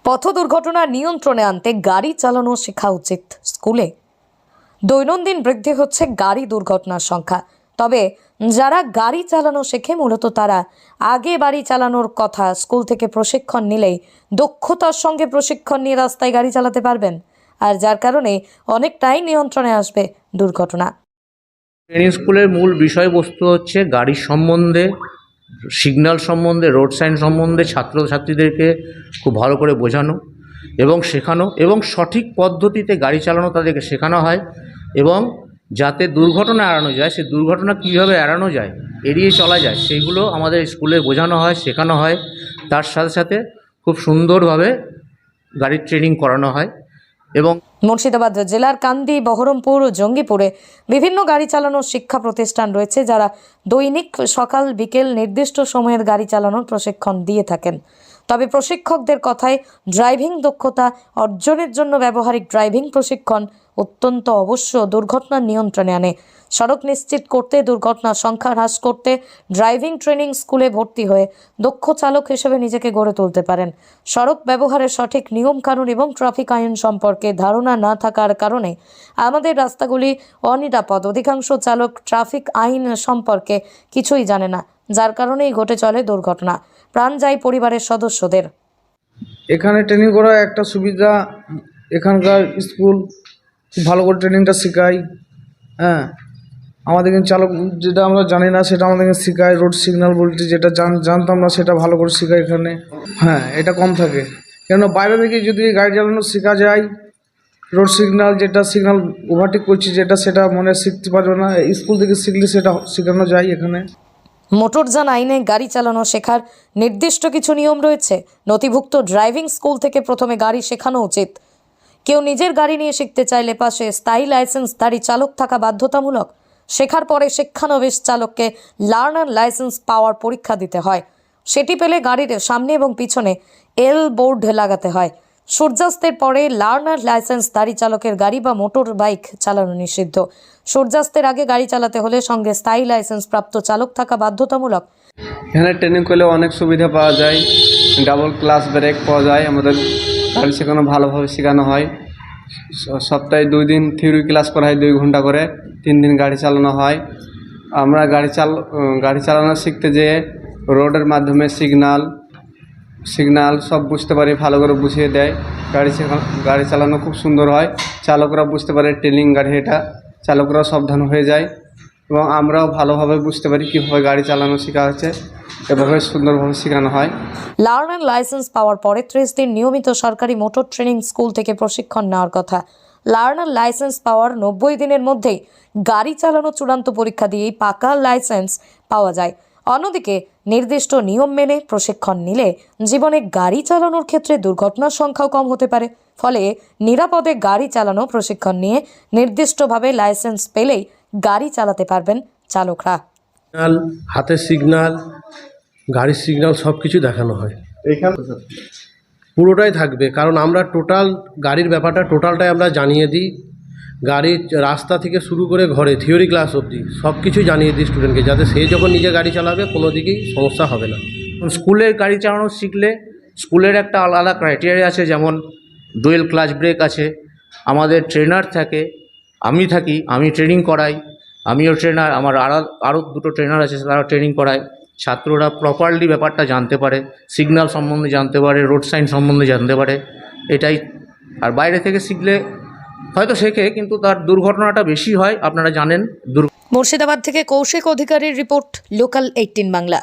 পথ দুর্ঘটনা নিয়ন্ত্রণে আনতে গাড়ি চালানো শেখা উচিত স্কুলে। দৈনন্দিন বৃদ্ধি হচ্ছে গাড়ি দুর্ঘটনার সংখ্যা। তবে যারা গাড়ি চালানো শেখে মূলত তারা আগে বাড়ি চালানোর কথা স্কুল থেকে প্রশিক্ষণ নিলেই দক্ষতার সঙ্গে প্রশিক্ষণ নিয়ে রাস্তায় গাড়ি চালাতে পারবেন, আর যার কারণে অনেকটাই নিয়ন্ত্রণে আসবে দুর্ঘটনা। ট্রেনিং স্কুলের মূল বিষয়বস্তু হচ্ছে গাড়ির সম্বন্ধে, সিগন্যাল সম্বন্ধে, রোড সাইন সম্বন্ধে ছাত্রছাত্রীদেরকে খুব ভালো করে বোঝানো এবং শেখানো এবং সঠিক পদ্ধতিতে গাড়ি চালানো তাদেরকে শেখানো হয় এবং যাতে দুর্ঘটনা এড়ানো যায়, সেই দুর্ঘটনা কীভাবে এড়ানো যায়, এড়িয়ে চলা যায়, সেইগুলো আমাদের স্কুলে বোঝানো হয়, শেখানো হয়। তার সাথে সাথে খুব সুন্দরভাবে গাড়ির ট্রেনিং করানো হয়। এবং মুর্শিদাবাদ জেলার কান্দি, বহরমপুর ও জঙ্গিপুরে বিভিন্ন গাড়ি চালানোর শিক্ষা প্রতিষ্ঠান রয়েছে, যারা দৈনিক সকাল বিকেল নির্দিষ্ট সময়ের গাড়ি চালানোর প্রশিক্ষণ দিয়ে থাকেন। তবে প্রশিক্ষকদের কথায় ড্রাইভিং দক্ষতা অর্জনের জন্য ব্যবহারিক ড্রাইভিং প্রশিক্ষণ অত্যন্ত অবশ্য দুর্ঘটনা নিয়ন্ত্রণে আনে। সড়ক নিশ্চিত করতে, দুর্ঘটনার সংখ্যা হ্রাস করতে ড্রাইভিং ট্রেনিং স্কুলে ভর্তি হয়ে দক্ষ চালক হিসেবে নিজেকে গড়ে তুলতে পারেন। সড়ক ব্যবহারের সঠিক নিয়মকানুন এবং ট্রাফিক আইন সম্পর্কে ধারণা না থাকার কারণে আমাদের রাস্তাগুলি অনিরাপদ। অধিকাংশ চালক ট্রাফিক আইন সম্পর্কে কিছুই জানে না, যার কারণেই ঘটে চলে দুর্ঘটনা, প্রাণ যায় পরিবারের সদস্যদের। এখানে ট্রেনিং করা একটা সুবিধা, এখানকার স্কুল খুব ভালো করে ট্রেনিংটা শেখায়। হ্যাঁ, আমাদেরকে চালক যেটা আমরা জানি না সেটা আমাদেরকে শেখায়। রোড সিগন্যাল বলতে যেটা জানতাম না সেটা ভালো করে শেখায় এখানে। হ্যাঁ, এটা কম থাকে, কেননা বাইরে থেকে যদি গাড়ি চালানো শেখা যায়, রোড সিগন্যাল যেটা সিগন্যাল ওভারটেক করছি যেটা, সেটা মনে শিখতে পারবে না। স্কুল থেকে শিখলে সেটা শেখানো যায় এখানে। মোটরযান আইনে গাড়ি চালানো শেখার নির্দিষ্ট কিছু নিয়ম রয়েছে। নথিভুক্ত ড্রাইভিং স্কুল থেকে প্রথমে গাড়ি শেখানো উচিত। কেউ নিজের গাড়ি নিয়ে শিখতে চাইলে পাশে স্থায়ী লাইসেন্সধারী চালক থাকা বাধ্যতামূলক। শেখার পরে শিক্ষানবিশ চালককে লার্নার লাইসেন্স পাওয়ার পরীক্ষা দিতে হয়। সেটি পেলে গাড়ির সামনে এবং পিছনে এল বোর্ড লাগাতে হয়। সূর্যাস্তের পরে লার্নার লাইসেন্সধারী চালকের গাড়ি বা মোটর বাইক চালানো নিষিদ্ধ। সূর্যাস্তের আগে গাড়ি চালাতে হলে সঙ্গে স্থায়ী লাইসেন্স প্রাপ্ত চালক থাকা বাধ্যতামূলক। এখানে ট্রেনিং করলে অনেক সুবিধা পাওয়া যায়, ডাবল ক্লাস ব্রেক পাওয়া যায়, আমাদের গাড়ি শেখানো ভালোভাবে শেখানো হয়। সপ্তাহে 2 দিন থিওরি ক্লাস করা হয় 2 ঘন্টা করে, 3 দিন গাড়ি চালানো হয়। আমরা গাড়ি চালানো শিখতে যেয়ে রোডের মাধ্যমে সিগন্যাল সব বুঝতে পারি, ভালো করে বুঝিয়ে দেয়। গাড়ি চালানো খুব সুন্দর হয়, চালকরা বুঝতে পারে ট্রেনিং গাড়ি এটা, চালকরাও সাবধান হয়ে যায় এবং আমরাও ভালোভাবে বুঝতে পারি কীভাবে গাড়ি চালানো শেখা হচ্ছে, এভাবে সুন্দরভাবে শেখানো হয়। লার্নার লাইসেন্স পাওয়ার পরে 30 দিন নিয়মিত সরকারি মোটর ট্রেনিং স্কুল থেকে প্রশিক্ষণ নেওয়ার কথা। লার্নার লাইসেন্স পাওয়ার 90 দিনের মধ্যেই গাড়ি চালানো চূড়ান্ত পরীক্ষা দিয়েই পাকা লাইসেন্স পাওয়া যায়। অন্যদিকে নির্দিষ্ট নিয়ম মেনে প্রশিক্ষণ নিলে জীবনে গাড়ি চালানোর ক্ষেত্রে দুর্ঘটনার সংখ্যাও কম হতে পারে। ফলে নিরাপদে গাড়ি চালানো প্রশিক্ষণ নিয়ে নির্দিষ্টভাবে লাইসেন্স পেলেই গাড়ি চালাতে পারবেন চালকরা। হাতের সিগন্যাল, গাড়ির সিগন্যাল সব কিছু দেখানো হয়। এইখানে পুরোটাই থাকবে, কারণ আমরা টোটাল গাড়ির ব্যাপারটা টোটালটাই আমরা জানিয়ে দিই। গাড়ির রাস্তা থেকে শুরু করে ঘরে থিওরি ক্লাস অবধি সব কিছু জানিয়ে দিই স্টুডেন্টকে, যাতে সে যখন নিজে গাড়ি চালাবে কোনো দিকেই সমস্যা হবে না। স্কুলের গাড়ি চালানো শিখলে স্কুলের একটা আলাদা ক্রাইটেরিয়া আছে, যেমন ডুয়েল ক্লাচ ব্রেক আছে, আমাদের ট্রেনার থাকে, আমি ট্রেনিং করাই, আমিও ট্রেনার, আমার আরও 2টো ট্রেনার আছে, তারা ট্রেনিং করায়। ছাত্ররা প্রপারলি ব্যাপারটা জানতে পারে, সিগন্যাল সম্বন্ধে জানতে পারে, রোড সাইন সম্বন্ধে জানতে পারে, এটাই। আর বাইরে থেকে শিখলে হয়তো শেখে, কিন্তু তার দুর্ঘটনাটা বেশি হয়, আপনারা জানেন। মুর্শিদাবাদ থেকে কৌশিক অধিকারীর রিপোর্ট, লোকাল 18 বাংলা।